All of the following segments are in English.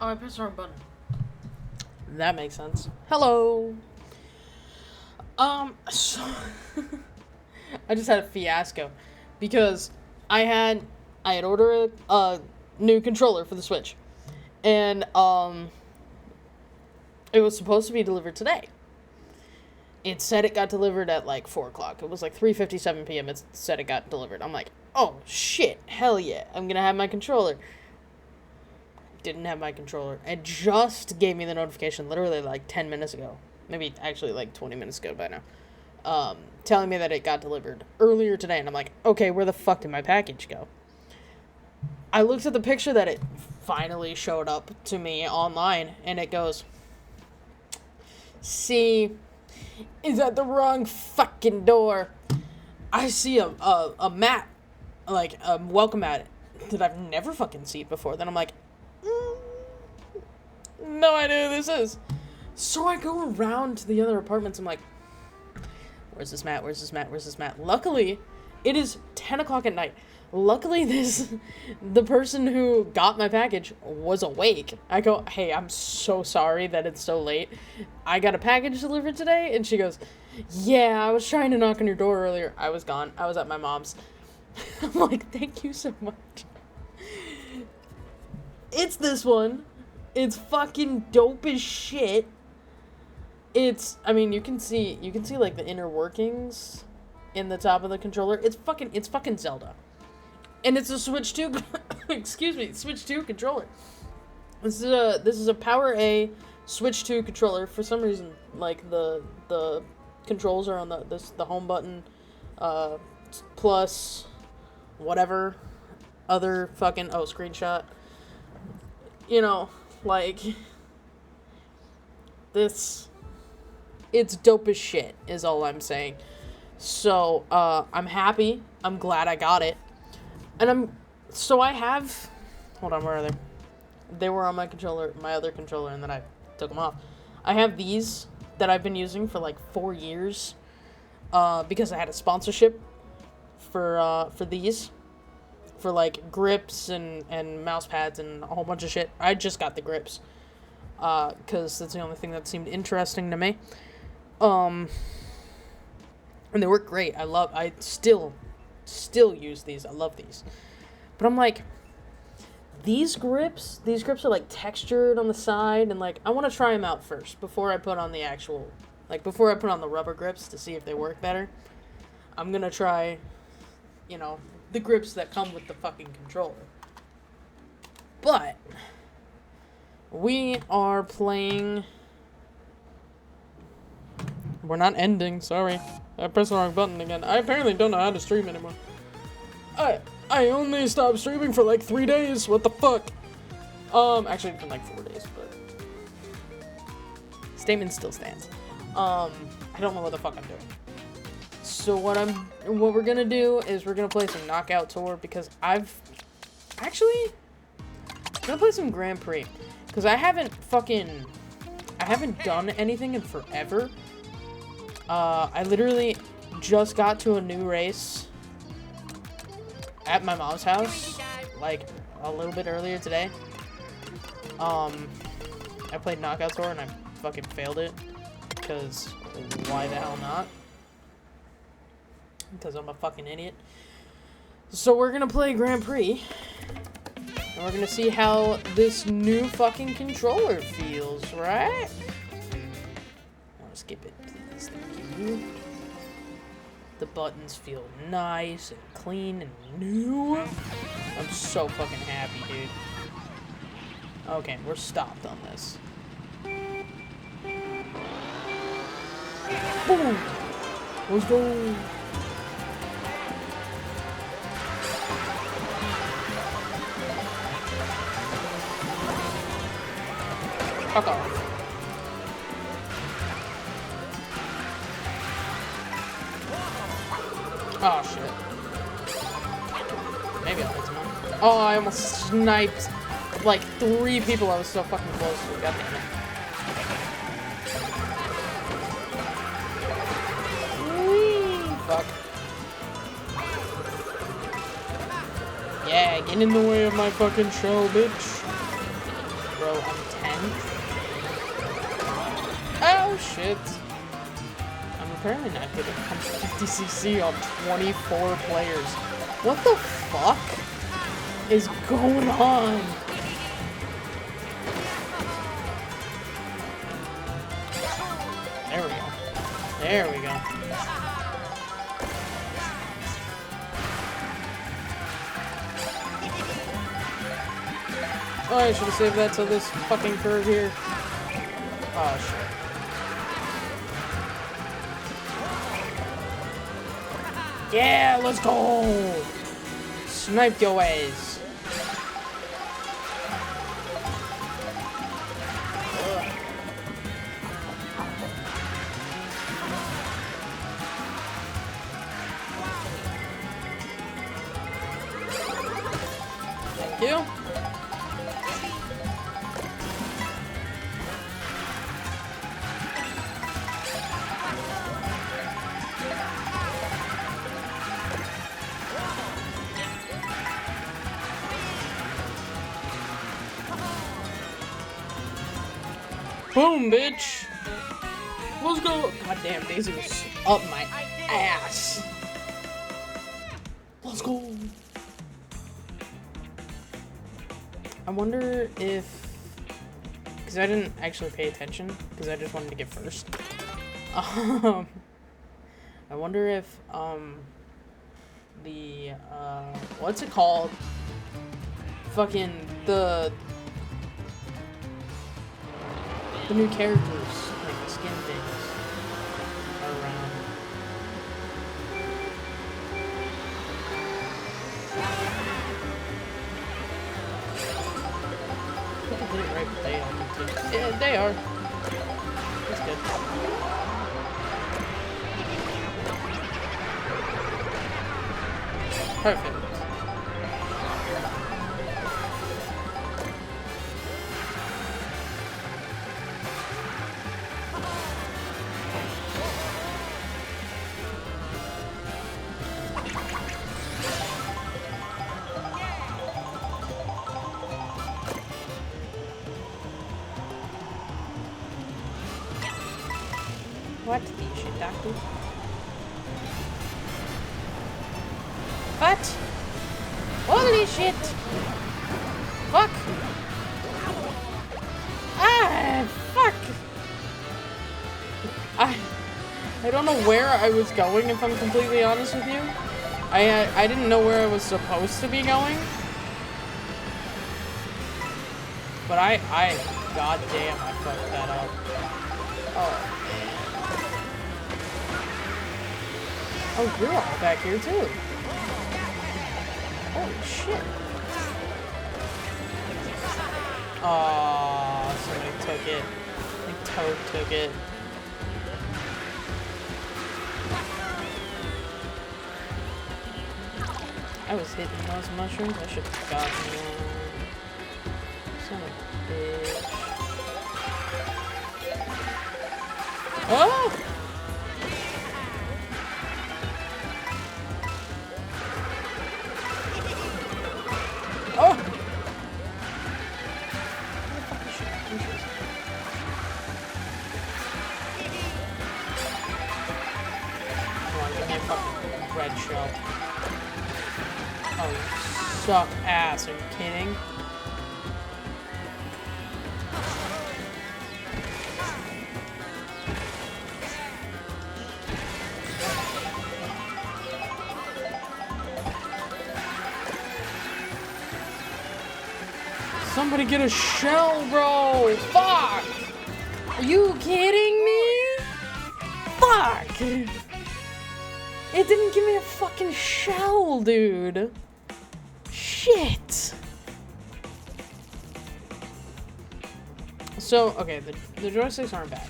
Oh, I pressed the wrong button. That makes sense. Hello. So I just had a fiasco because I had ordered a new controller for the Switch, and it was supposed to be delivered today. It said it got delivered at like 4 o'clock. It was like 3:57 p.m. It said it got delivered. I'm like, oh shit, hell yeah, I'm gonna have my controller. Didn't have my controller. It just gave me the notification literally like 10 minutes ago. Maybe actually like 20 minutes ago by now. Telling me that it got delivered earlier today. And I'm like, okay, where the fuck did my package go? I looked at the picture that it finally showed up to me online. And it goes, see, is at the wrong fucking door. I see a mat, like a welcome mat that I've never fucking seen before. Then I'm like, no idea who this is. So I go around to the other apartments. I'm like, where's this mat? Where's this mat? Where's this mat? Luckily, it is 10 o'clock at night. Luckily, the person who got my package was awake. I go, hey, I'm so sorry that it's so late. I got a package delivered today. And she goes, yeah, I was trying to knock on your door earlier. I was gone. I was at my mom's. I'm like, thank you so much. It's this one. It's fucking dope as shit. I mean, you can see like the inner workings in the top of the controller. It's fucking Zelda. And it's a Switch 2 Switch 2 controller. This is a Power A Switch 2 controller. For some reason, like the controls are on the home button, plus whatever other fucking screenshot. You know, like this, it's dope as shit is all I'm saying. So I'm happy. I'm glad I got it. And I have, hold on, where are they? They were on my other controller, and then I took them off. I have these that I've been using for like 4 years, because I had a sponsorship for these, for like grips and mouse pads and a whole bunch of shit. I just got the grips, because that's the only thing that seemed interesting to me. And they work great. I still use these. I love these. But I'm like, these grips are like textured on the side, and like I want to try them out first before I put on before I put on the rubber grips to see if they work better. I'm gonna try, the grips that come with the fucking controller. But we are playing. We're not ending, sorry. I pressed the wrong button again. I apparently don't know how to stream anymore. I only stopped streaming for like 3 days. What the fuck? Actually it's been like 4 days, but statement still stands. I don't know what the fuck I'm doing. So what we're gonna do is we're gonna play some Knockout Tour, because I'm gonna play some Grand Prix, because I haven't done anything in forever. I literally just got to a new race at my mom's house, like, a little bit earlier today. I played Knockout Tour and I fucking failed it, because why the hell not? Because I'm a fucking idiot. So we're gonna play Grand Prix, and we're gonna see how this new fucking controller feels, right? I'll skip it, please. Thank you. The buttons feel nice and clean and new. I'm so fucking happy, dude. Okay, we're stopped on this. Boom! Let's go! Fuck off. Oh, shit. Maybe I'll hit someone. Oh, I almost sniped like 3 people. I was so fucking close to. God damn it. Whee! Fuck. Yeah, get in the way of my fucking show, bitch. bro. I'm 10th. Oh, shit. I'm apparently not good at 150cc on 24 players. What the fuck is going on? There we go. There we go. Oh, I should have saved that to this fucking curve here. Oh, shit. Yeah, let's go! Snipe your ways. Thank you. Boom, bitch! Let's go! God damn, Daisy was up my ass! Let's go! I wonder if... Because I didn't actually pay attention, because I just wanted to get first. I wonder if, what's it called? Fucking, the new characters, like the skin things, are around. I think I did it right, but they are too. Yeah, they are. That's good. Perfect. What the shit, doctor? What? Holy shit! Fuck! Ah, fuck! I don't know where I was going, if I'm completely honest with you. I didn't know where I was supposed to be going. But goddamn, I fucked that up. Oh. Oh, you're all back here too. Holy shit. Aww, somebody took it. I think Toad took it. I was hitting those mushrooms. I should have gotten one. Son of a bitch. Oh! Oh! Come on, give me a fucking red shell. Oh, you suck ass. Are you kidding? Somebody get a shell, bro! Fuck! Are you kidding me? Fuck! It didn't give me a fucking shell, dude. Shit! So, okay, the joysticks aren't bad.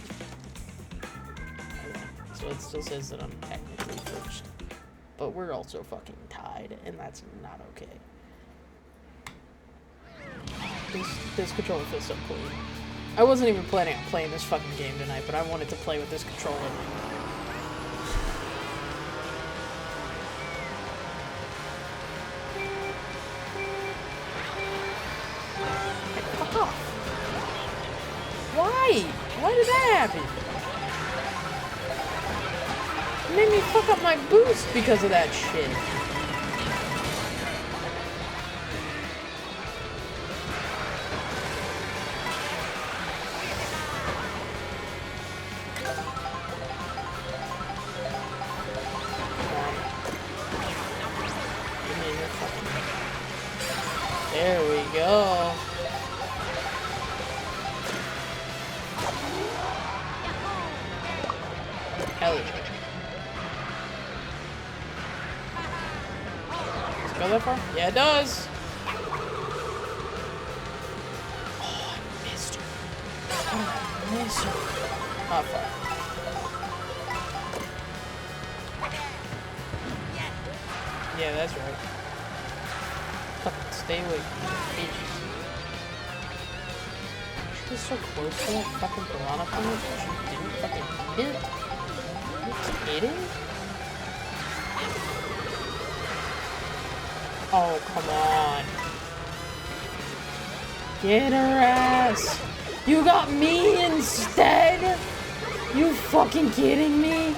Okay, so it still says that I'm technically first. But we're also fucking tied, and that's not okay. This controller feels so clean. I wasn't even planning on playing this fucking game tonight, but I wanted to play with this controller. Hey, fuck off. Why did that happen? It made me fuck up my boost because of that shit. There we go. Hell yeah. Does it go that far? Yeah, it does. Oh, I missed her. Oh, I missed her. Not far. Yeah, that's right. Fucking stay away from me. She was so close to that fucking piranha plant, but she didn't fucking hit. Are you kidding? Oh, come on. Get her ass! You got me instead? You fucking kidding me?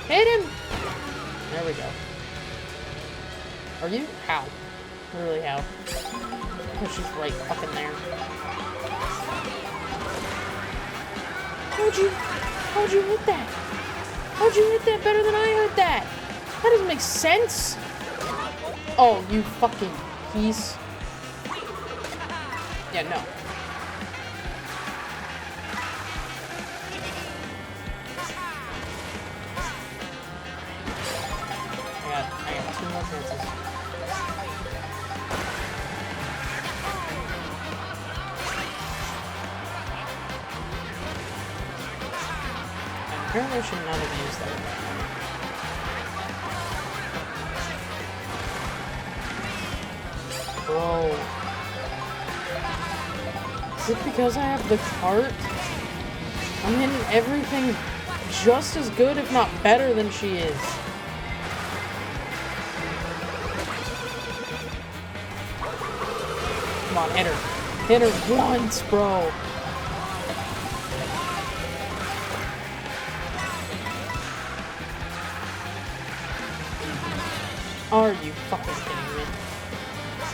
Hit him! There we go. Are you? How? Literally how? Oh, she's right fucking there. How'd you hit that? How'd you hit that better than I hit that? That doesn't make sense. Oh, you fucking piece. Yeah, no. I got 2 more chances. Apparently I should not have used that. Bro. Is it because I have the cart? I'm hitting everything just as good, if not better, than she is. Come on, hit her. Hit her once, bro. Are you fucking kidding me?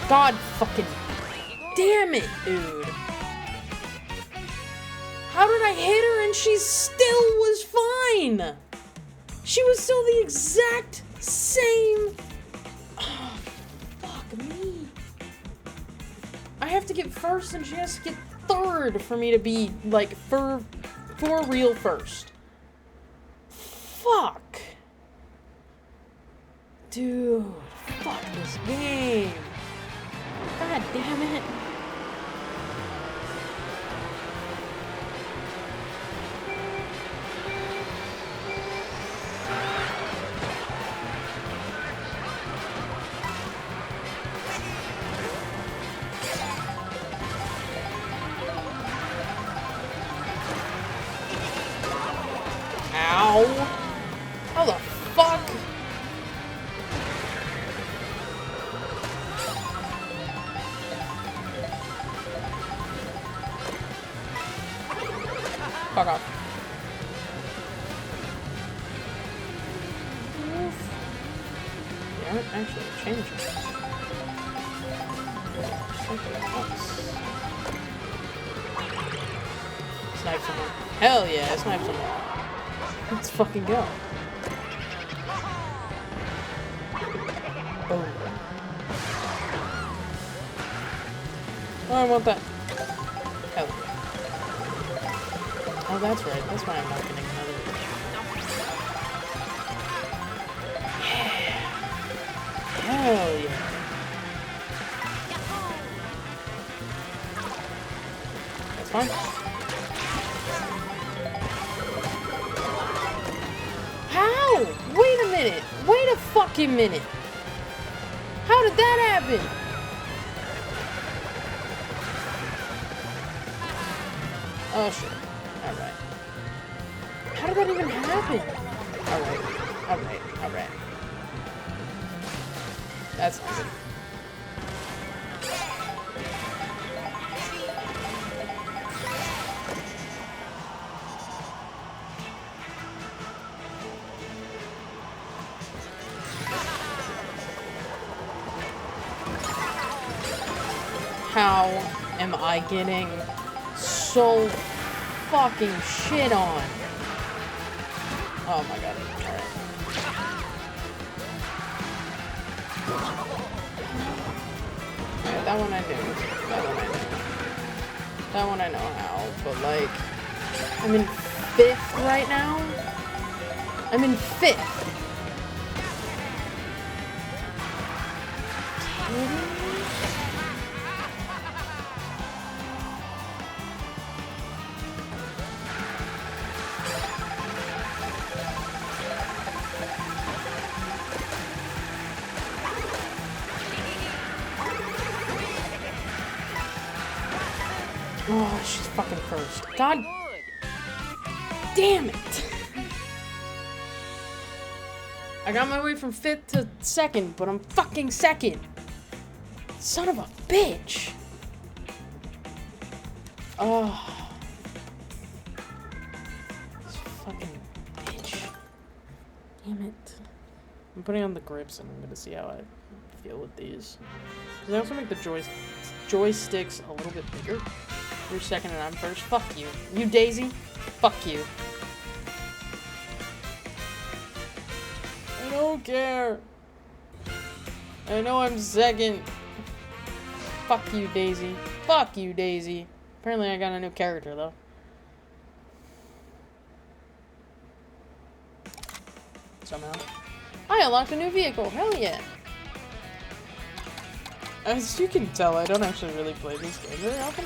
God fucking damn it, dude. How did I hit her and she still was fine? She was still the exact same. Oh, fuck me. I have to get first and she has to get third for me to be, like, for real first. Fuck. Dude, fuck this game. God damn it. Ow. How the fuck? Fuck off. They aren't actually changing. Something else. Snipe someone. Hell yeah, snipe someone. Let's fucking go. Boom. Oh, I want that. Hell yeah. Oh, that's right. That's why I'm not getting another. Yeah. Hell yeah. That's fine. How? Wait a minute. Wait a fucking minute. How did that happen? Oh, shit. Alright. How did that even happen? Alright. That's not good. How am I getting so fucking shit on? Oh my god. Alright. Alright, that one I knew. That one I knew. That one I know how, but like, I'm in 5th right now? I'm in 5th. Oh, she's fucking first. God damn it. I got my way from 5th to 2nd, but I'm fucking 2nd. Son of a bitch. Oh. This fucking bitch. Damn it. I'm putting on the grips and I'm gonna see how I feel with these. Because I also make the joysticks a little bit bigger. You're 2nd and I'm 1st. Fuck you. You Daisy? Fuck you. I don't care. I know I'm 2nd. Fuck you, Daisy. Fuck you, Daisy. Apparently I got a new character, though. Somehow. I unlocked a new vehicle. Hell yeah. As you can tell, I don't actually really play this game very often.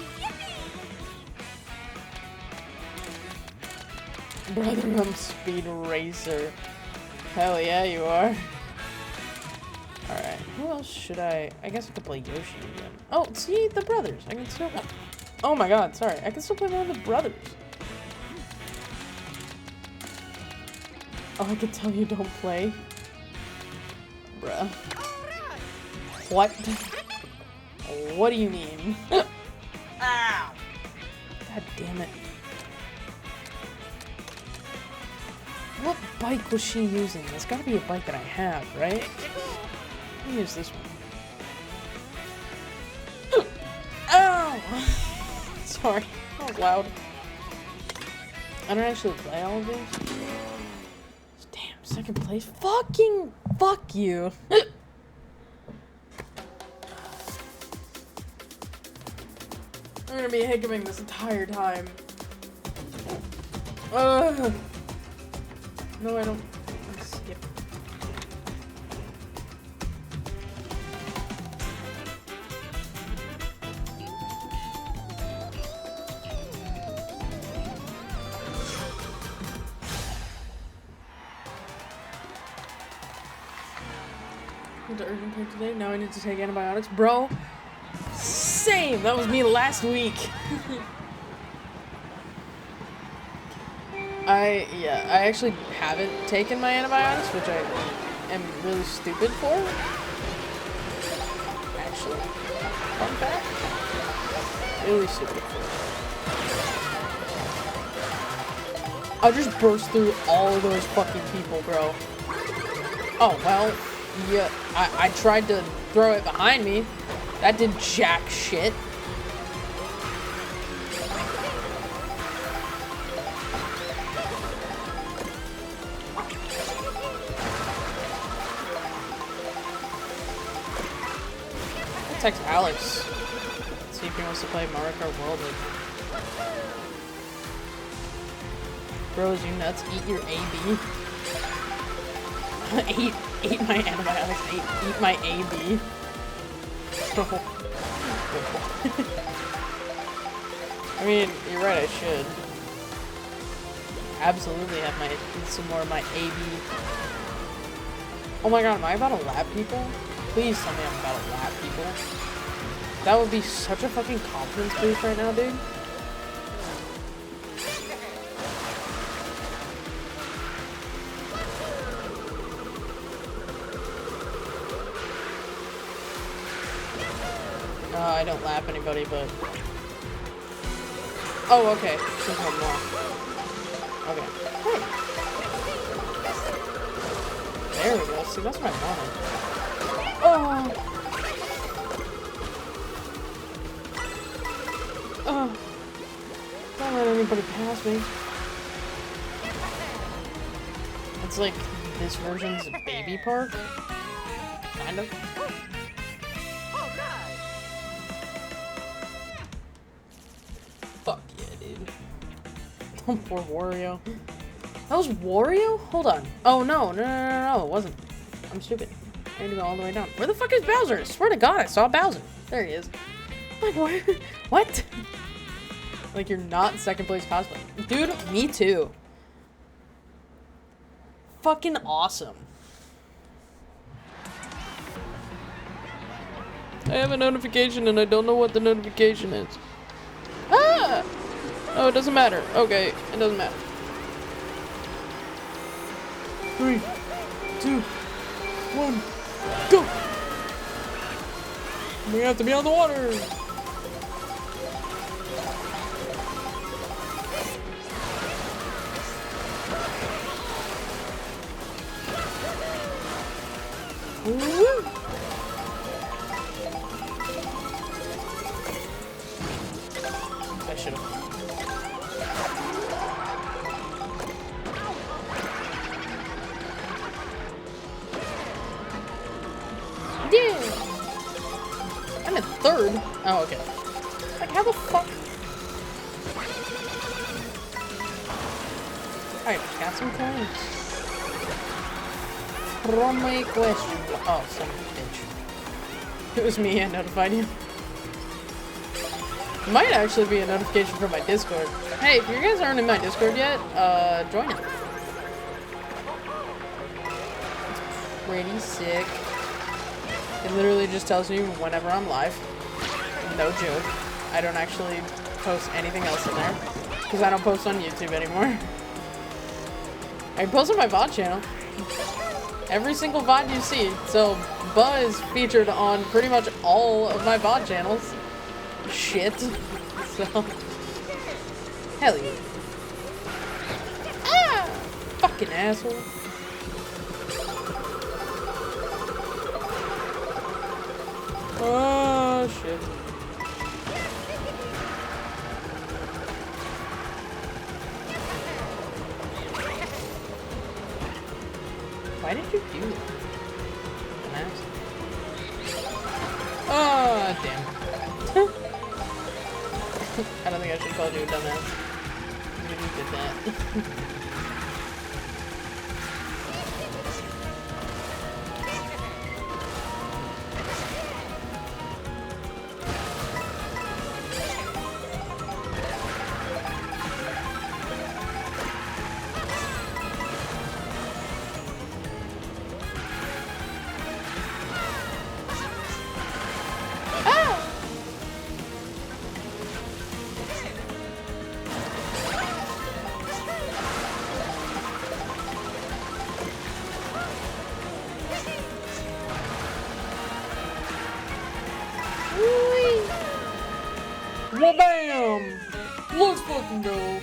Brother, I'm Speed Racer. Hell yeah, you are. Alright, who else should I guess I could play Yoshi again. Oh, see, the brothers. I can still... Oh my god, sorry. I can still play one of the brothers. Oh, I could tell you don't play. Bruh. What? What do you mean? Ow! God damn it. What bike was she using? There's gotta be a bike that I have, right? Let me use this one. Ow! Sorry. That was loud. I don't actually play all of these. Damn, 2nd place. Fucking fuck you. I'm gonna be hiccuping this entire time. Ugh. No, I don't. Skip. Went to urgent care today. Now I need to take antibiotics, bro. Same. That was me last week. I actually haven't taken my antibiotics, which I am really stupid for. Actually, fun fact, really stupid for. I'll just burst through all those fucking people, bro. Oh, well, yeah, I tried to throw it behind me. That did jack shit. Text Alex. See if he wants to play Mario Kart World with. Bros, you nuts. Eat your AB. eat my antibiotics. Eat my AB. I mean, you're right, I should. Absolutely have some more of my AB. Oh my god, am I about to lap people? Please tell me I'm about to lap people. That would be such a fucking confidence boost right now, dude. I don't lap anybody, but... Oh, okay. There's one more. Okay. Hey. There we go. See, that's what I wanted. Oh! me. It's like this version's baby park. Kind of. Fuck yeah, dude. Poor Wario. That was Wario? Hold on. Oh, no, it wasn't. I'm stupid. I need to go all the way down. Where the fuck is Bowser? I swear to God, I saw Bowser. There he is. I'm like, where? What? Like, you're not second place cosplay. Dude, me too. Fucking awesome. I have a notification and I don't know what the notification is. Ah! Oh, it doesn't matter. Okay, it doesn't matter. 3, 2, 1, go! We have to be on the water! Woo! I should've. Yeah! I'm in third. Oh, okay. Like, how the fuck? Alright, got some coins. From my question. Oh, son of a bitch. It was me, I notified you. It might actually be a notification from my Discord. Hey, if you guys aren't in my Discord yet, join it. It's pretty sick. It literally just tells you whenever I'm live. No joke. I don't actually post anything else in there. Because I don't post on YouTube anymore. I post on my VOD channel. Every single VOD you see. So, Buh is featured on pretty much all of my VOD channels. Shit. So. Hell yeah. Ah! Fucking asshole. Oh, shit. Why did you do that? Dumbass. Oh, damn. I don't think I should call you a dumbass. You did that. Bam! Let's fucking go.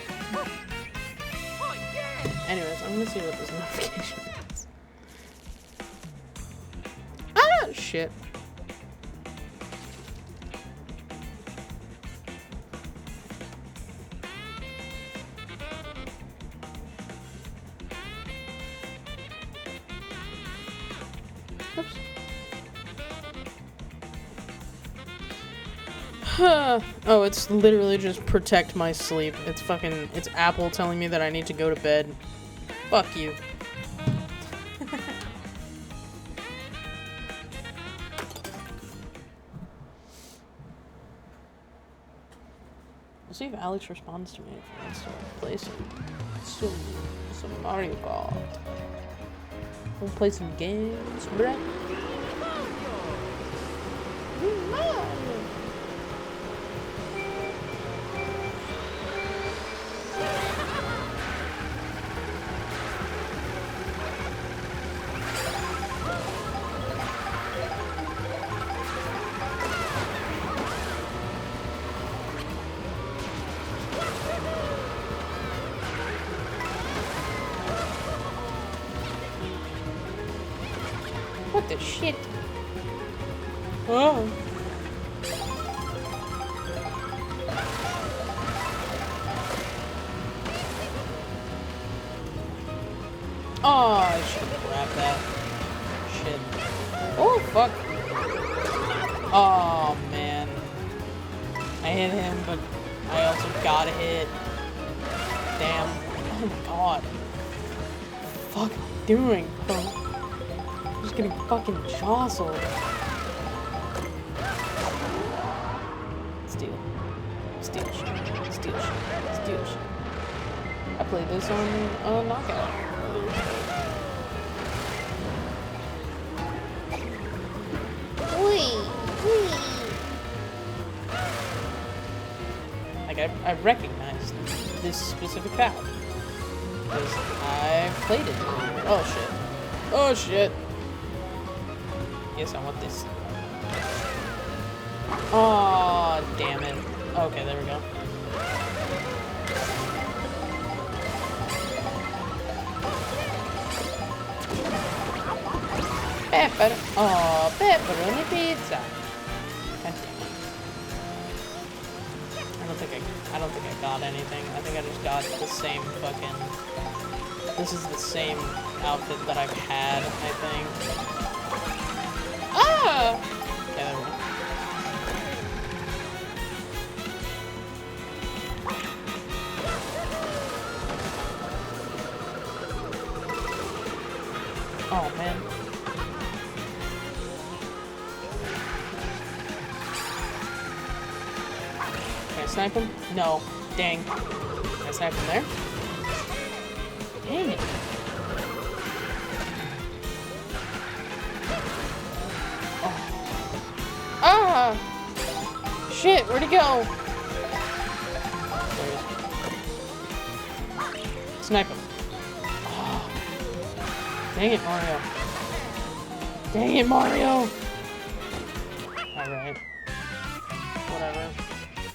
Anyways, I'm gonna see what this notification is. Ah, shit. Oops. Oh, it's literally just protect my sleep. It's fucking, it's Apple telling me that I need to go to bed. Fuck you. We'll see if Alex responds to me if he wants to play some Mario Kart. We'll play some games, bruh. What the shit? Oh. Oh, man. I hit him, but I also got a hit. Damn. Oh, my God. What the fuck am I doing, bro? I'm just getting fucking jostled. Steal. Steal shit. Steal shit. Steal shit. I played this on Knockout earlier. Like, I recognized this specific path. Because I played it earlier. Oh, shit. Oh, shit. Yes, I want this. Oh, damn it. Okay, there we go. Pepperoni pizza. God damn it. I don't think I got anything. I think I just got the same fucking. This is the same outfit that I've had, I think. Ah! Yeah, there we go. Oh, man. Can I snipe him? No. Dang. Can I snipe him there? Dang it. Oh. Ah! Shit, where'd he go? There he is. Snipe him. Oh. Dang it, Mario. Dang it, Mario! Alright. Whatever.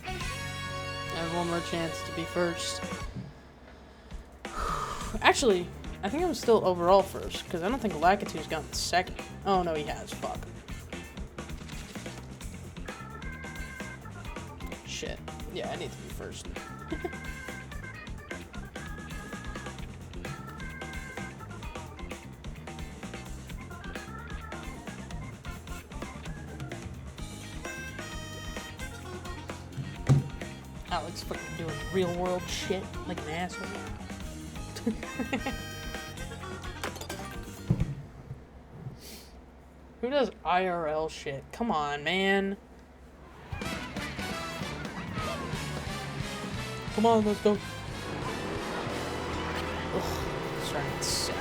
I have one more chance to be first. Actually, I think I'm still overall first, because I don't think Lakitu's gotten second. Oh, no, he has. Fuck. Shit. Yeah, I need to be first. Alex fucking doing real world shit like an asshole. Who does IRL shit? Come on, man. Come on, let's go. Ugh, starting to sick.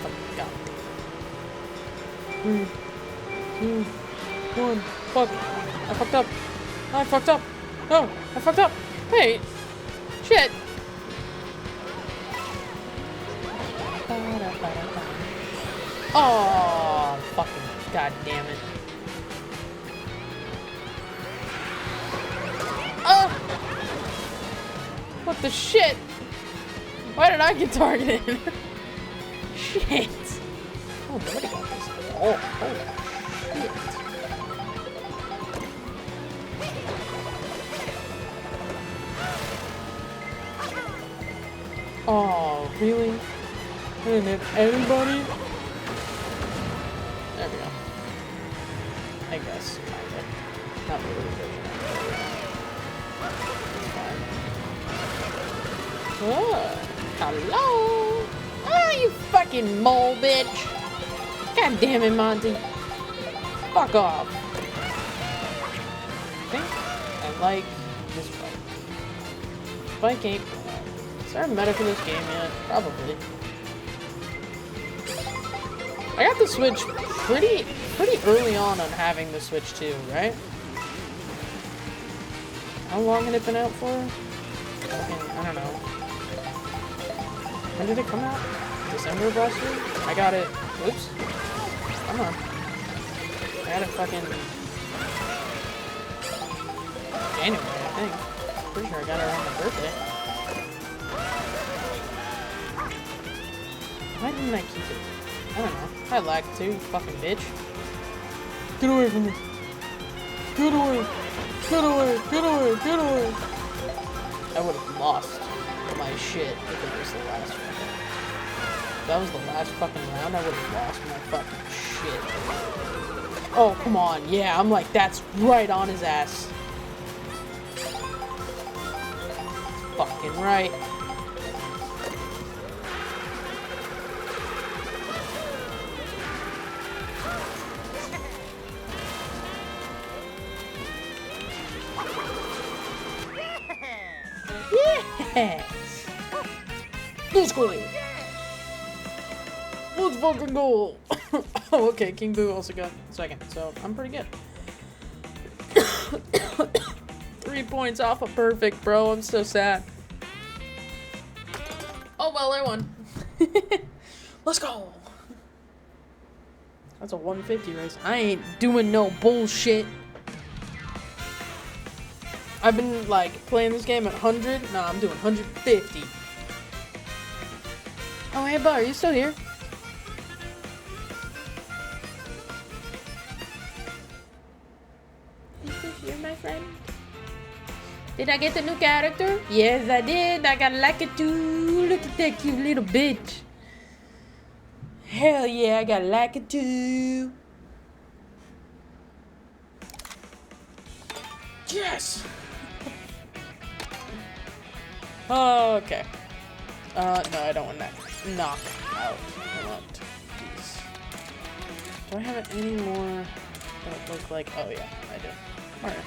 Fucking goddamn. 3, 2, 1. Fuck. I fucked up. I fucked up. No, I fucked up. Hey. Shit. Oh, fucking god damn it. Oh! What the shit? Why did I get targeted? Shit. Oh, nobody got this. Oh, holy shit. Oh, really? I didn't hit anybody? There we go. I guess. Kinda. Not really. It's fine. Oh, hello? Ah, you fucking mole bitch. God damn it, Monty. Fuck off. I think I like this bike. Bike ain't. Is there a meta for this game yet? Probably. I got the Switch pretty early on having the Switch too, right? How long had it been out for? I don't know. When did it come out? December of last year? I got it. Oops. Come on. I got it fucking January, I think. Pretty sure I got it on my birthday. Why didn't I keep it? I don't know. I lag too, you fucking bitch. Get away from me. Get away. Get away. Get away. Get away. I would have lost my shit if it was the last one. If that was the last fucking round, I would have lost my fucking shit. Oh, come on. Yeah, I'm like, that's right on his ass. Fucking right. Yes! Let's go! Let's fucking go! Oh, okay, King Boo also got second, so I'm pretty good. 3 points off of perfect, bro. I'm so sad. Oh, well, I won. Let's go! That's a 150 race. I ain't doing no bullshit. I've been, like, playing this game at 100. Nah, I'm doing 150. Oh, hey, Bar, are you still here? Is this you, my friend? Did I get the new character? Yes, I did. I got like it too. Look at that cute little bitch. Hell yeah, I got like it too. Yes! Okay. No, I don't want that. Knock out. I want these. Do I have any more that look like... Oh, yeah, I do. Mario.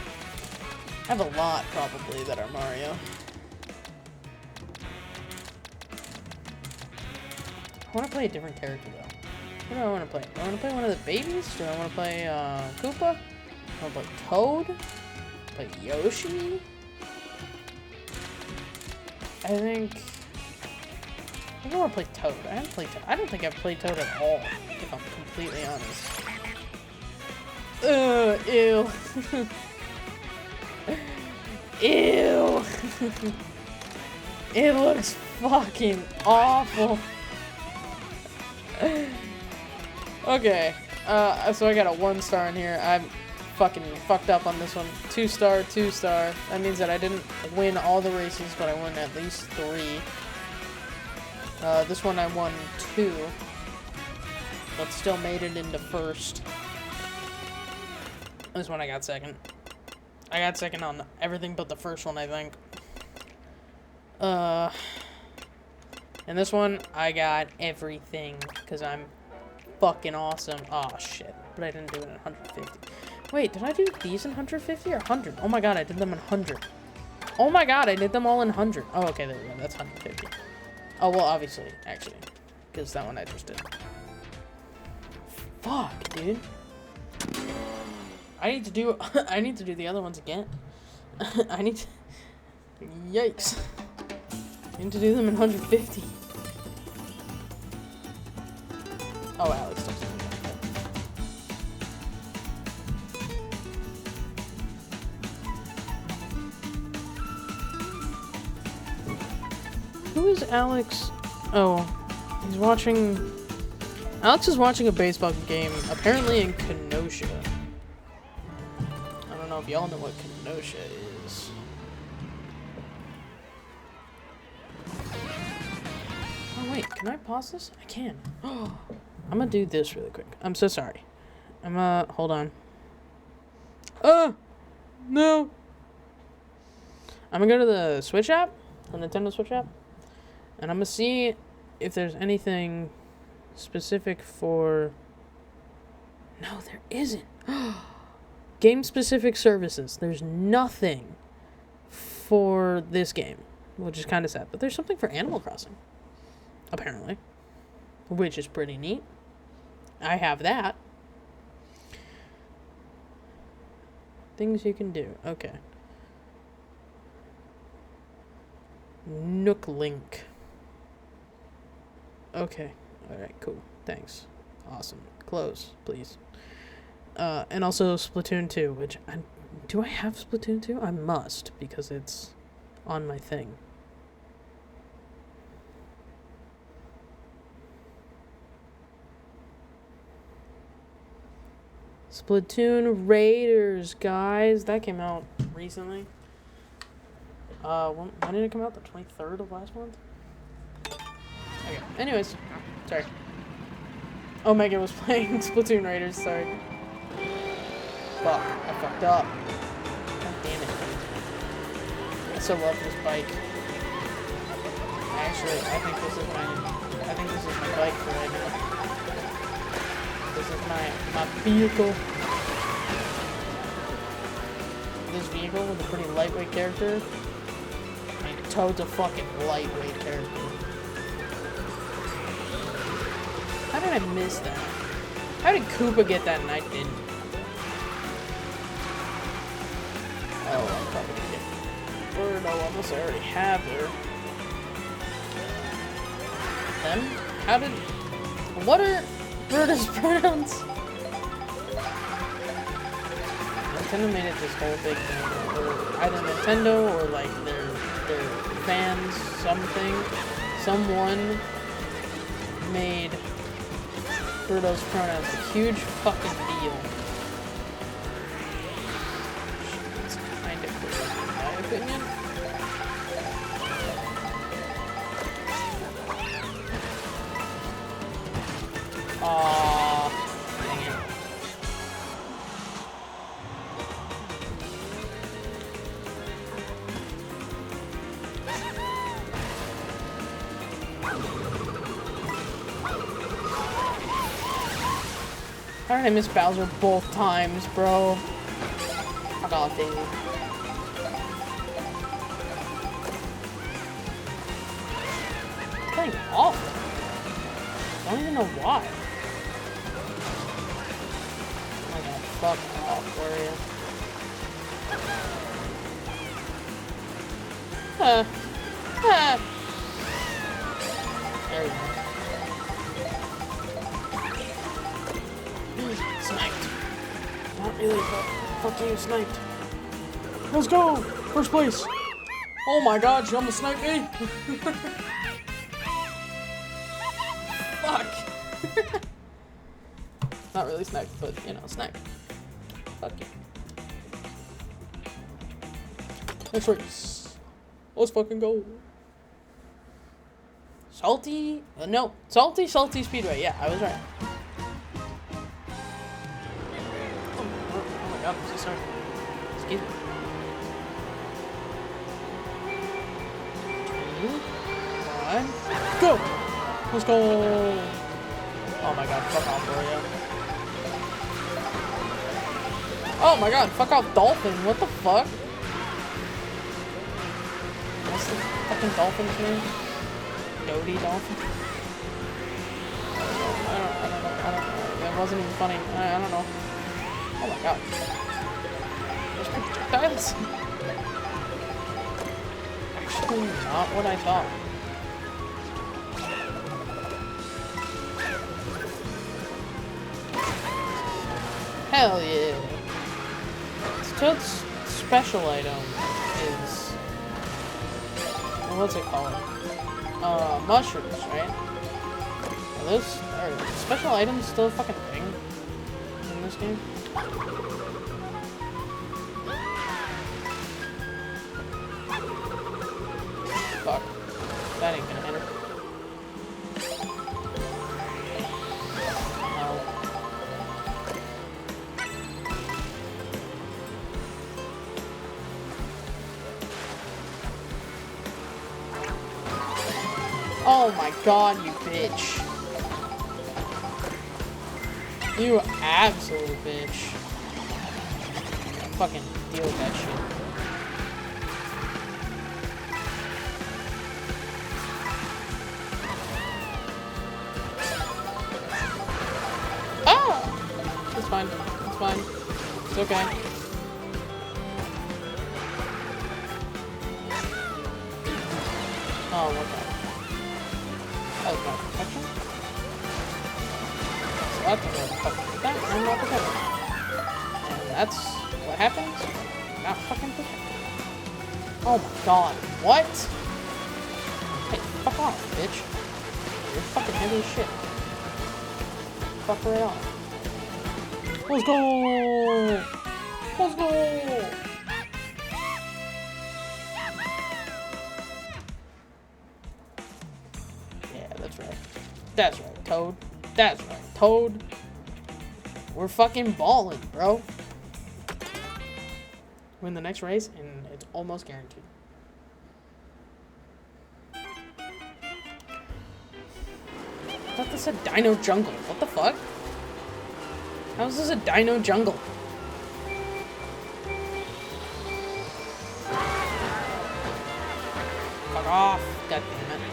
I have a lot, probably, that are Mario. I want to play a different character, though. What do I want to play? Do I want to play one of the babies? Do I want to play, Koopa? Do I want to play Toad? Play Yoshi? I think I want to play Toad. I haven't played Toad. I don't think I've played Toad at all, if I'm completely honest. Ew. Ew. It looks fucking awful. Okay. So I got a 1 star in here. I'm fucking fucked up on this one. 2 star, 2 star. That means that I didn't win all the races, but I won at least 3. This one I won 2, but still made it into first. This one I got second. I got second on everything but the first one, I think. And this one I got everything because I'm fucking awesome. Oh shit, but I didn't do it in 150. Wait, did I do these in 150 or 100? Oh my god, I did them in 100. Oh my god, I did them all in 100. Oh, okay, there we go. That's 150. Oh, well, obviously, actually. Because that one I just did. Fuck, dude. I need to do I need to do the other ones again. I need to... Yikes. I need to do them in 150. Oh, Alex doesn't do that. Who is Alex? Oh, he's watching... Alex is watching a baseball game, apparently in Kenosha. I don't know if y'all know what Kenosha is. Oh wait, can I pause this? I can. Oh, I'm gonna do this really quick. I'm so sorry. Hold on. No! I'm gonna go to the Switch app, the Nintendo Switch app, and I'm gonna see if there's anything specific for... No, there isn't. Game-specific services. There's nothing for this game, which is kind of sad. But there's something for Animal Crossing, apparently, which is pretty neat. I have that. Things you can do. Okay. Nook Link. Okay. Alright, cool. Thanks. Awesome. Close, please. And also Splatoon 2, which... do I have Splatoon 2? I must, because it's on my thing. Splatoon Raiders, guys. That came out recently. When did it come out? The 23rd of last month? Okay. Anyways. Sorry. Omega was playing Splatoon Raiders, sorry. Fuck, I fucked up. God damn it. I still love this bike. Actually, I think this is my bike for right now. This is my vehicle. This vehicle with a pretty lightweight character. I mean, Toad's a fucking lightweight character. How did I miss that? How did Koopa get that and I didn't? Oh, I'm probably gonna get Birdo unless I already have her. Them? How did... What are Birdo's pronouns? Nintendo made it this whole big thing. Or either Nintendo or like their fans, someone made Birdo's pronouns a huge fucking deal. It's kind of cool, in my opinion. Aww, dang it. How did I miss Bowser both times, bro? Fuck off, Daisy. It's playing awful. I don't even know why. Oh my god, fuck off, where are you? There you go. Sniped. Not really, but fuck you, sniped. Let's go! First place! Oh my god, you almost sniped me! Fuck! Not really sniped, but you know, sniped. Fuck you. Next race. Let's fucking go. Salty? No. Salty Speedway. Yeah, I was right. Oh my god, I'm so sorry. Excuse me. 2, 1, go! Let's go! Oh my god, fuck off, Oreo. Oh my god, fuck off, Dolphin. What the fuck? What's the fucking dolphin's name? Dodie Dolphin? I don't know. That wasn't even funny. I don't know. Oh my god. There's projectiles? Actually, not what I thought. Hell yeah. Toad's special item is... what's it called? Mushrooms, right? Are special items still a fucking thing in this game? Fuck. That ain't gonna hit her. No. Oh my god, you bitch. You absolute bitch. Fucking deal with that shit. Ah! It's fine. It's fine. It's okay. Oh, what the? That was my protection? So that's what fucking I'm not protected. And that's what happens when you're not fucking protected. Oh my god. What? Hey, fuck off, bitch. You're fucking heavy as shit. Fuck right off. Let's go! Let's go! That's right, Toad. That's right, Toad. We're fucking balling, bro. win the next race, and it's almost guaranteed. I thought this said Dino Jungle. What the fuck? How is this a Dino Jungle? Fuck off. God damn it.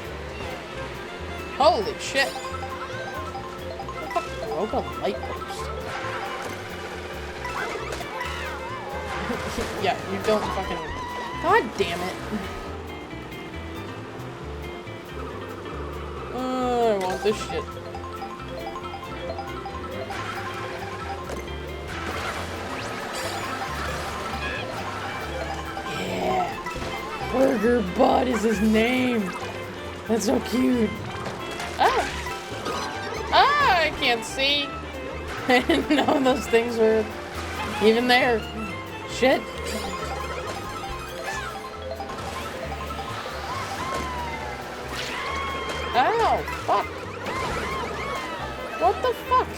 Holy shit. What the fuck broke a light post? Yeah, you don't fucking... God damn it. I want this shit. Yeah. Burger Bud is his name. That's so cute. Ah! Ah! I can't see. I didn't know those things were even there. Shit. Ow! Fuck! What the fuck?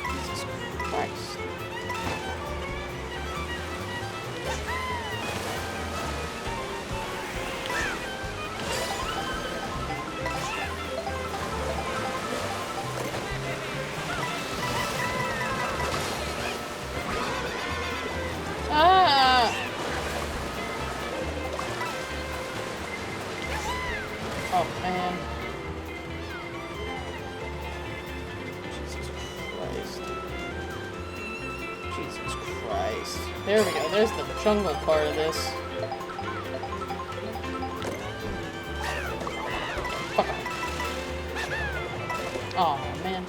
Jesus Christ. Ah! Oh, man. Jesus Christ. Jesus Christ. There we go. There's the jungle part of this. Fuck off. Oh, man.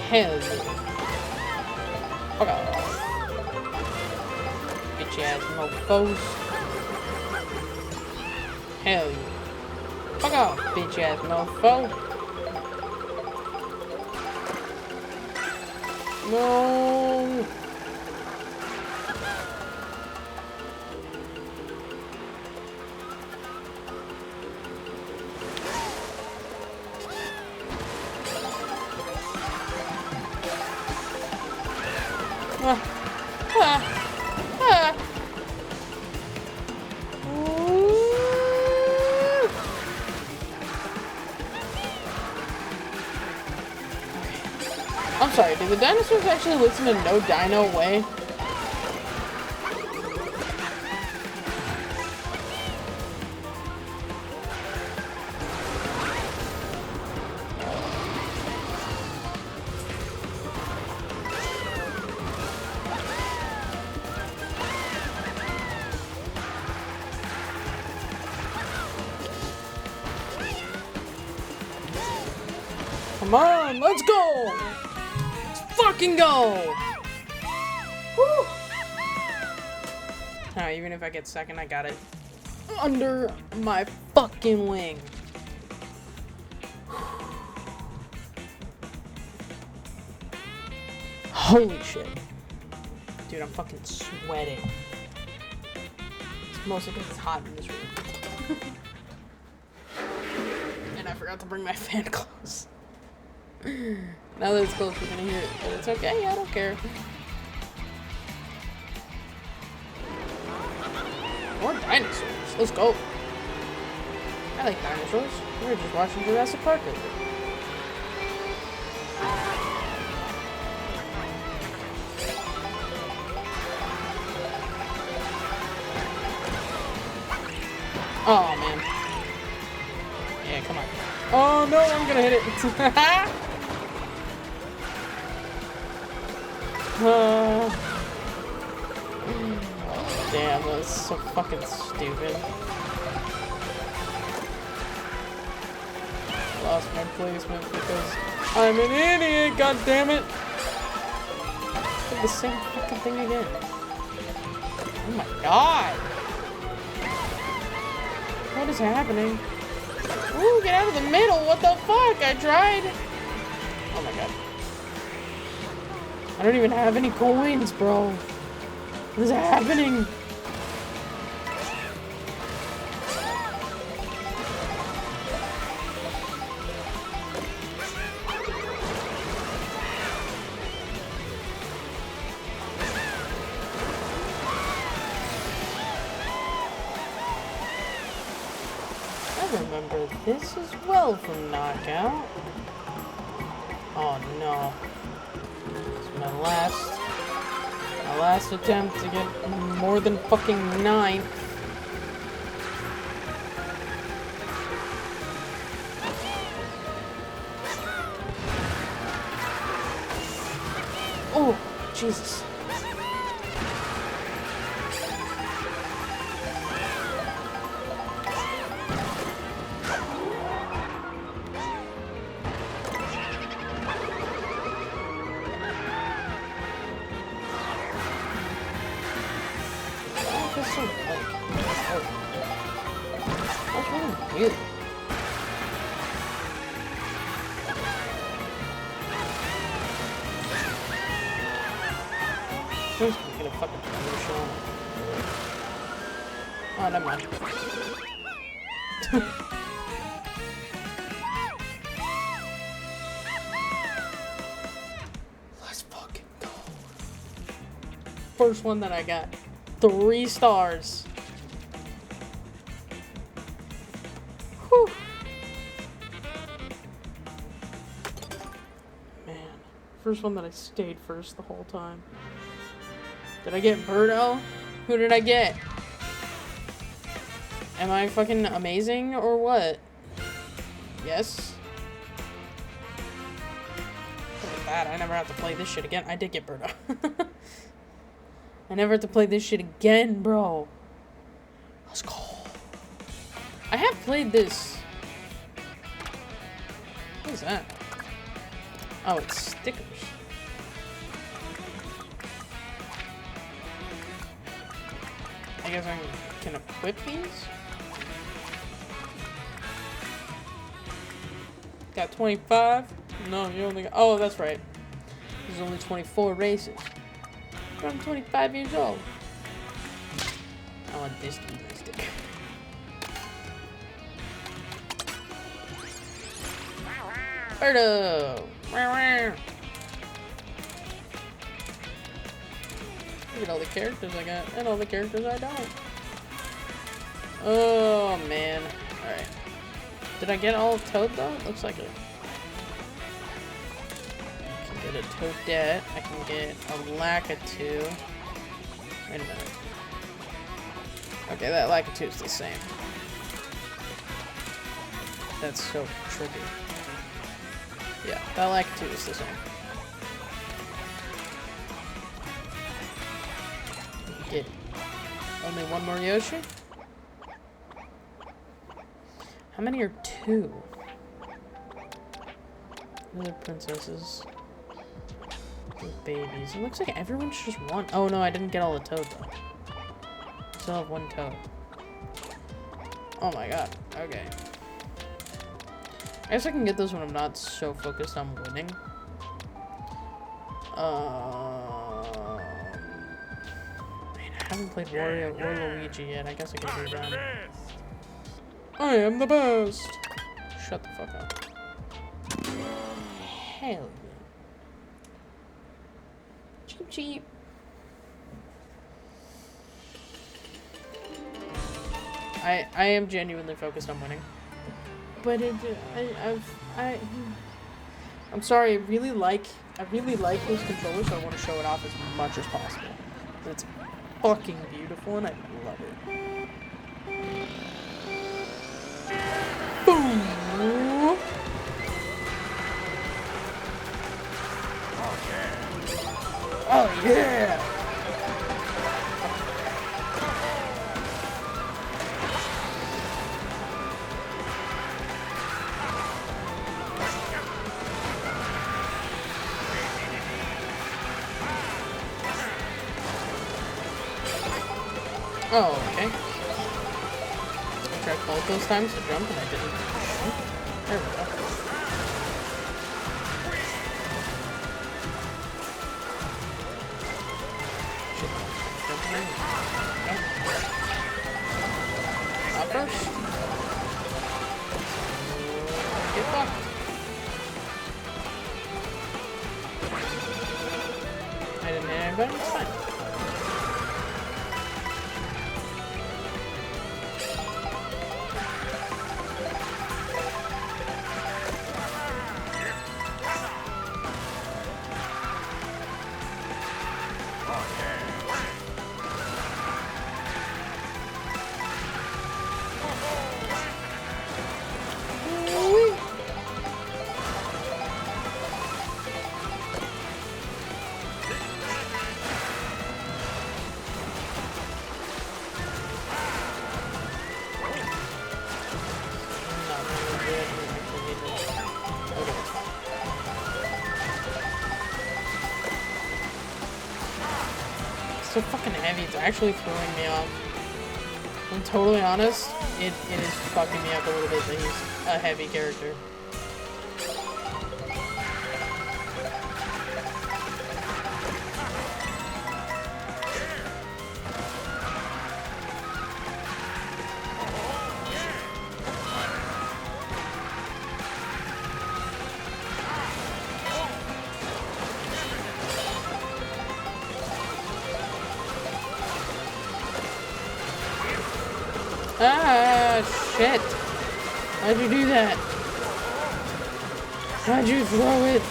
Hell yeah. Fuck off. Bitch ass mofos. Hell yeah. Fuck off, bitch ass mofo. No. Ah. Ah. Ah. I'm sorry, did the dinosaurs actually listen to No Dino Way? Come on, let's go! Fucking go! Woo! Alright, even if I get second, I got it under my fucking wing. Holy shit. Dude, I'm fucking sweating. It's mostly because it's hot in this room. And I forgot to bring my fan close. Now that it's close, we're gonna hear it, but it's okay, I don't care. More dinosaurs, let's go. I like dinosaurs. We were just watching Jurassic Park earlier. Oh man. Yeah, come on. Oh no, I'm gonna hit it. Damn, that was so fucking stupid. Lost my placement because I'm an idiot, god damn it! Did the same fucking thing again. Oh my god! What is happening? Ooh, get out of the middle, what the fuck? I tried! Oh my god. I don't even have any coins, bro. What is happening? remember this as well from Knockout. Oh no. It's my last attempt to get more than fucking 9. Oh, Jesus. Weird. First, we get a fucking show. Oh, never mind. Let's fucking go. First one that I got. 3 stars. Whew. Man. First one that I stayed first the whole time. Did I get Birdo? Who did I get? Am I fucking amazing or what? Yes. Look at that. I never have to play this shit again. I did get Birdo. I never have to play this shit again, bro. Let's go. I have played this. What is that? Oh, it's stickers. I guess I can equip these? Got 25? No, you only got... Oh, that's right. There's only 24 races. I'm 25 years old. I want this to be my sticker. Birdo! Look at all the characters I got, and all the characters I don't. Oh, man. Alright. Did I get all of Toad, though? Looks like it. I can get a Toadette. I can get a Lakitu. Wait a minute. Okay, that Lakitu is the same. That's so tricky. Yeah, that Lakitu is the same. Get only one more Yoshi? How many are 2? Other princesses. With babies. It looks like everyone's just one. Oh no, I didn't get all the Toad though. Still have 1 Toad. Oh my god. Okay. I guess I can get those when I'm not so focused on winning. Man, I haven't played Wario or Luigi yet. I guess I can do that. I am the best! Shut the fuck up. Hell yeah. Cheep cheep. I am genuinely focused on winning. But I'm sorry, I really like this controller, so I want to show it off as much as possible. It's fucking beautiful and I love it. Boom! Oh yeah! Oh, okay. I tried both those times to jump and I didn't. There we go. Not first. Get fucked. I didn't hit anybody, it's fine. so fucking heavy. It's actually throwing me off. I'm totally honest. It is fucking me up a little bit that he's a heavy character. Ah, shit. Why'd you do that? Why'd you throw it?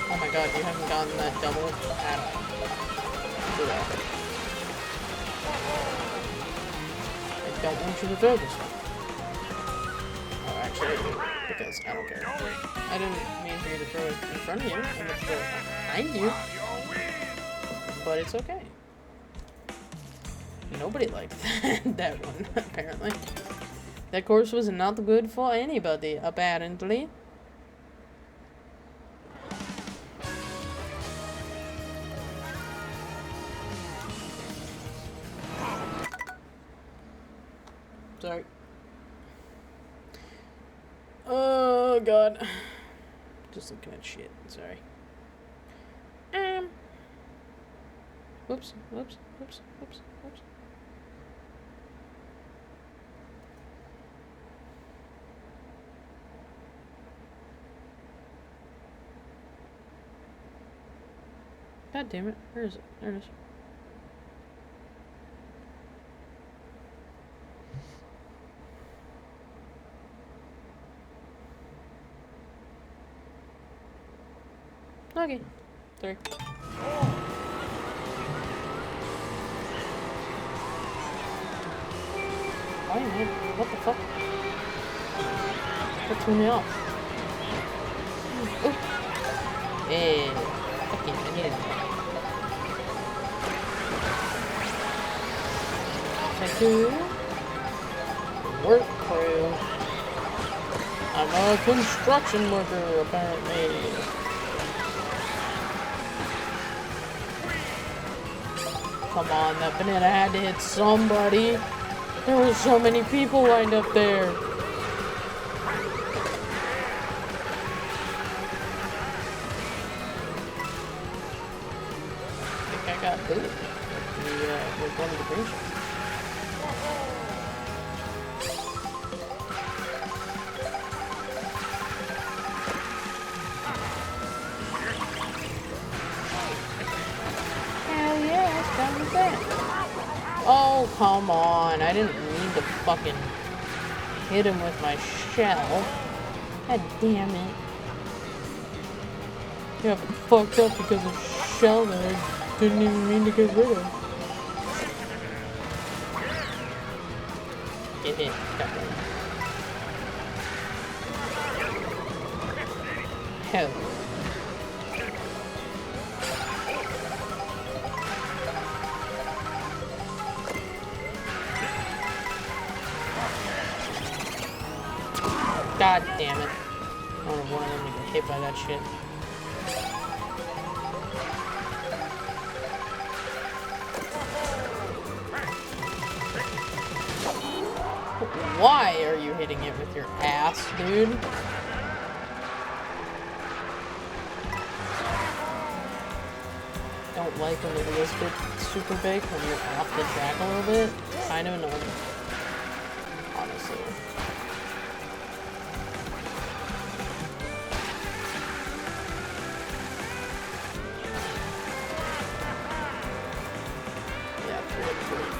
Oh my god, you haven't gotten that double at all. Do that. I don't want you to throw this one. Oh, actually, I do. Because I don't care. I didn't mean for you to throw it in front of you. I meant to throw it behind you. But it's okay. Nobody liked that one, apparently. That course was not good for anybody, apparently. Sorry. Oh, God. Just looking at shit. Sorry. Whoops, whoops, whoops, whoops, whoops. God damn it. Where is it? There it is. Okay. 3. Why, man? What the fuck? That threw me off. Oh. Hey. Fucking, I needed that. Thank you. Work crew. I'm a construction worker, apparently. Come on, that banana had to hit somebody. There were so many people lined up there. I think I got booted. With one of the green shots. Hell yeah, it's done with that. Oh, come on. I didn't mean to fucking hit him with my shell. God damn it. You got fucked up because of shell that I didn't even mean to get rid of. Get hit. Got one. Hell. God damn it. I don't want them to get hit by that shit. Why are you hitting it with your ass, dude? Don't like when the wheels get super big when you're off the track a little bit. Kind of annoying. Honestly.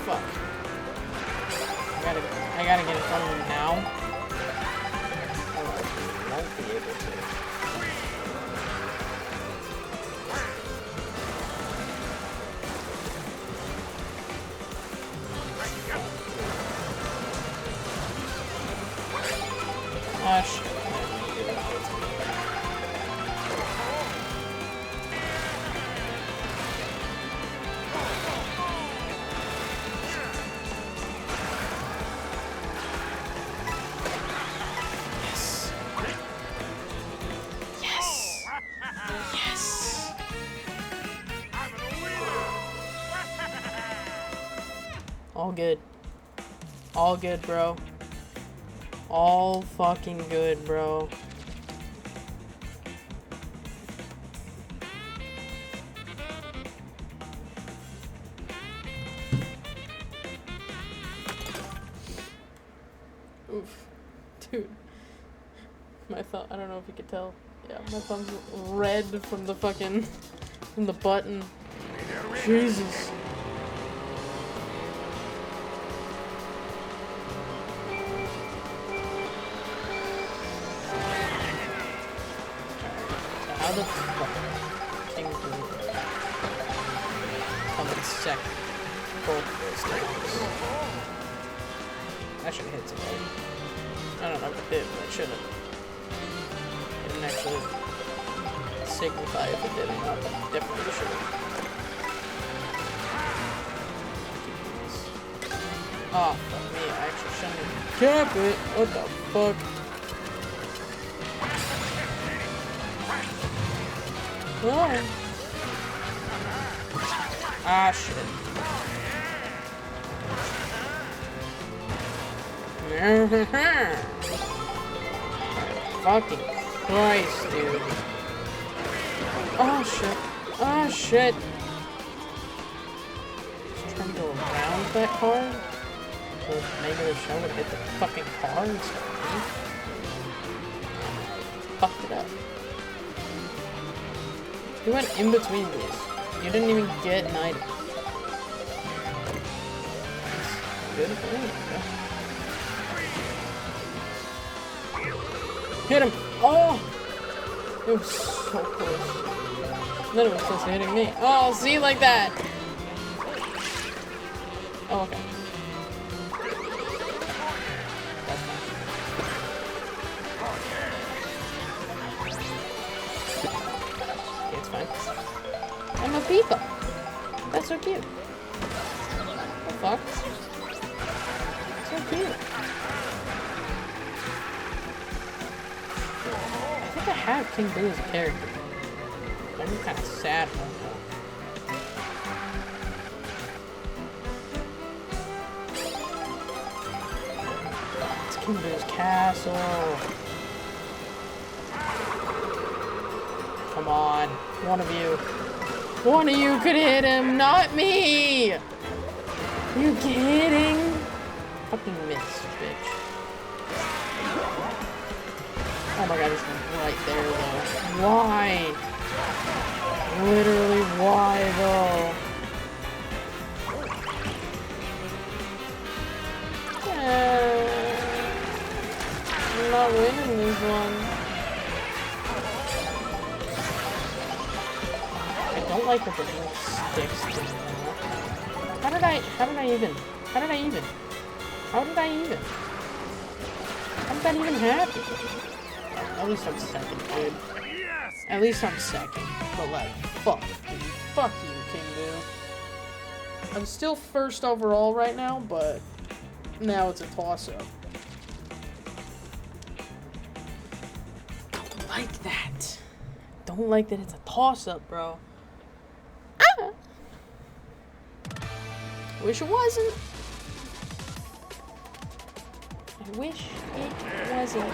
Fuck. I gotta get in front of him now. Otherwise we won't be able to. Ah, shit. All good. All good, bro. All fucking good, bro. Oof. Dude. My thumb, I don't know if you could tell. Yeah, my thumb's red from the fucking, from the button. Jesus. How the fuck King Boo come in second? Both of those times. I should have hit somebody. I don't know if it did, but I should have. It didn't actually signify if it did or not, but definitely should have. Oh, fuck me, I actually shouldn't have kept it. What the fuck? Oh. Ah, shit. Fucking Christ, dude. Oh, shit. Oh, shit. Just trying to go around that car? So maybe the show would hit the fucking car instead of me. Fucked it up. You went in between these. You didn't even get an item. Good for me. Hit him! Oh! It was so close. Then it was close to hitting me. Oh, see, like that! Oh, okay. That's fine. It's fine. I'm a Peepa. That's so cute. The fuck? So cute. I think I have King Boo as a character. I'm kind of sad right now. It's King Boo's castle. Come on. One of you. One of you could hit him, not me! Are you kidding? Fucking missed, bitch. Oh my god, he's right there, though. Why? Literally, why, though? I'm not winning this one. I don't like that the little sticks to me. How did I even? How did that even happen? At least I'm second, dude. At least I'm second. But like, fuck, dude. Fuck you, King Boo. I'm still first overall right now, but now it's a toss-up. Don't like that. Don't like that it's a toss-up, bro. Ah! Wish it wasn't. I wish it wasn't.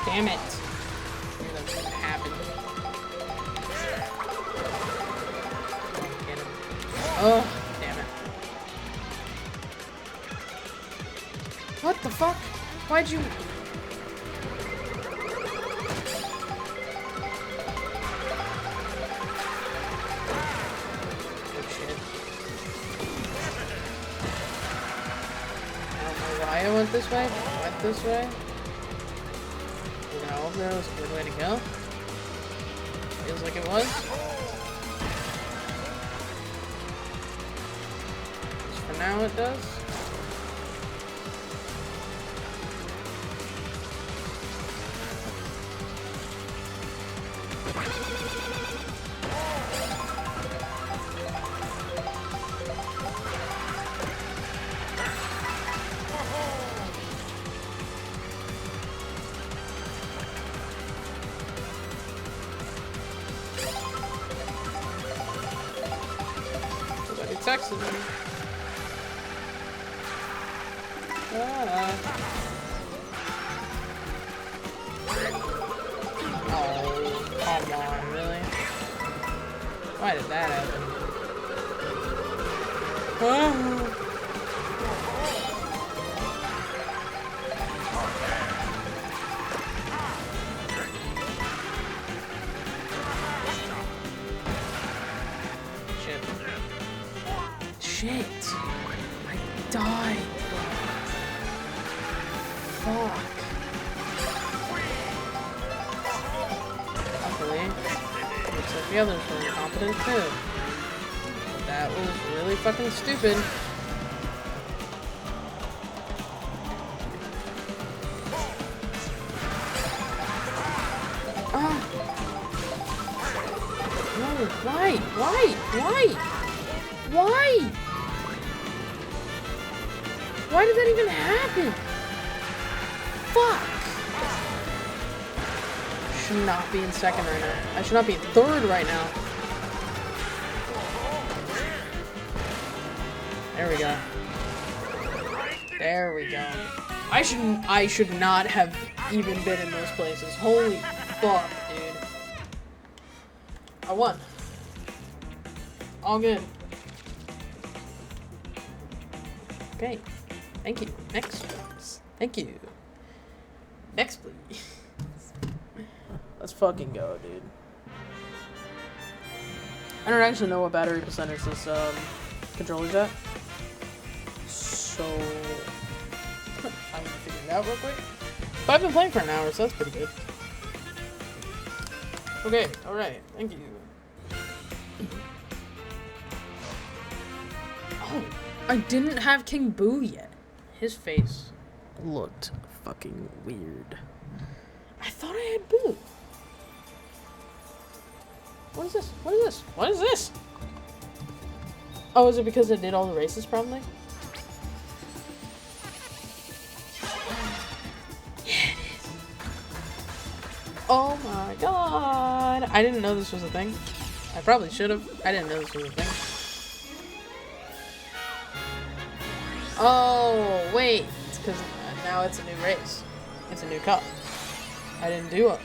Damn it. Knew that was gonna happen. Get him. Oh, damn it. What the fuck? Why'd you... I went this way. Went this way. No, that was a good way to go. Feels like it was. Just for now, it does. Texas. Oh, come on, really? Why did that happen? Shit. I died. Fuck. Luckily, looks like the others were incompetent too. But that was really fucking stupid. Ah. No, why? Why? Why? Why? Why did that even happen? Fuck! I should not be in second right now. I should not be in third right now. There we go. There we go. I should not have even been in those places. Holy fuck, dude. I won. All good. Okay. Thank you. Next, please. Thank you. Next, please. Let's fucking go, dude. I don't actually know what battery percentage this controller's at. So I'm gonna figure it out real quick. But I've been playing for an hour, so that's pretty good. Okay, alright. Thank you. Oh, I didn't have King Boo yet. His face looked fucking weird. I thought I had Boo. What is this? What is this? What is this? Oh, is it because I did all the races, probably? Yeah, it is. Oh my god. I didn't know this was a thing. I probably should have. I didn't know this was a thing. Oh, wait. It's because now it's a new race. It's a new cup. I didn't do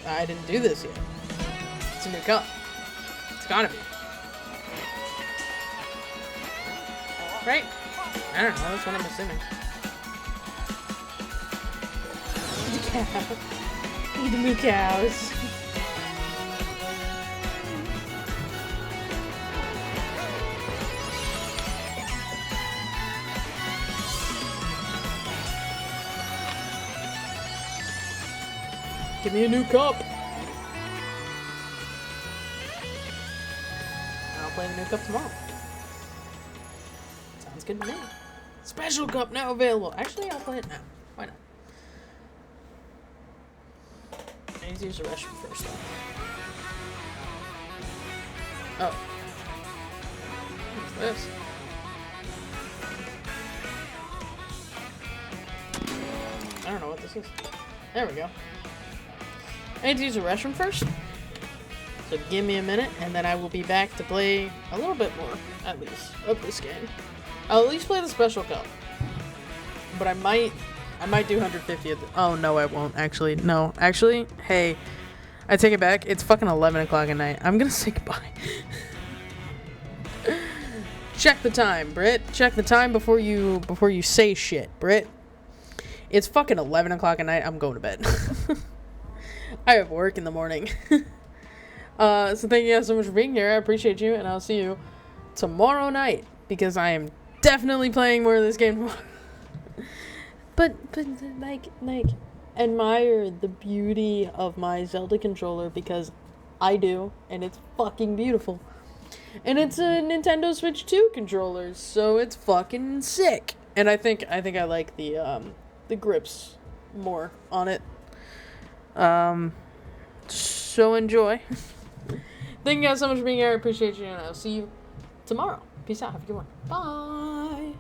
this yet. It's a new cup. It's gotta be. Right? I don't know. That's what I'm assuming. The new cows. Give me a new cup. I'll play the new cup tomorrow. Sounds good to me. Special cup now available. Actually, I'll play it now. Why not? I need to use the restroom first, though. Oh. What's this? I don't know what this is. There we go. I need to use the restroom first. So give me a minute, and then I will be back to play a little bit more, at least, of this game. I'll at least play the special cup. But I might do 150 at the... Oh, no, I won't, actually. No, actually, hey, I take it back. It's fucking 11 o'clock at night. I'm gonna say goodbye. Check the time, Britt. Check the time before you say shit, Britt. It's fucking 11 o'clock at night. I'm going to bed. I have work in the morning. So thank you guys so much for being here. I appreciate you, and I'll see you tomorrow night, because I am definitely playing more of this game tomorrow. but like admire the beauty of my Zelda controller, because I do, and it's fucking beautiful. And it's a Nintendo Switch 2 controller, so it's fucking sick. And I think I like the grips more on it. So enjoy. Thank you guys so much for being here. I appreciate you, and I'll see you tomorrow. Peace out. Have a good one. Bye.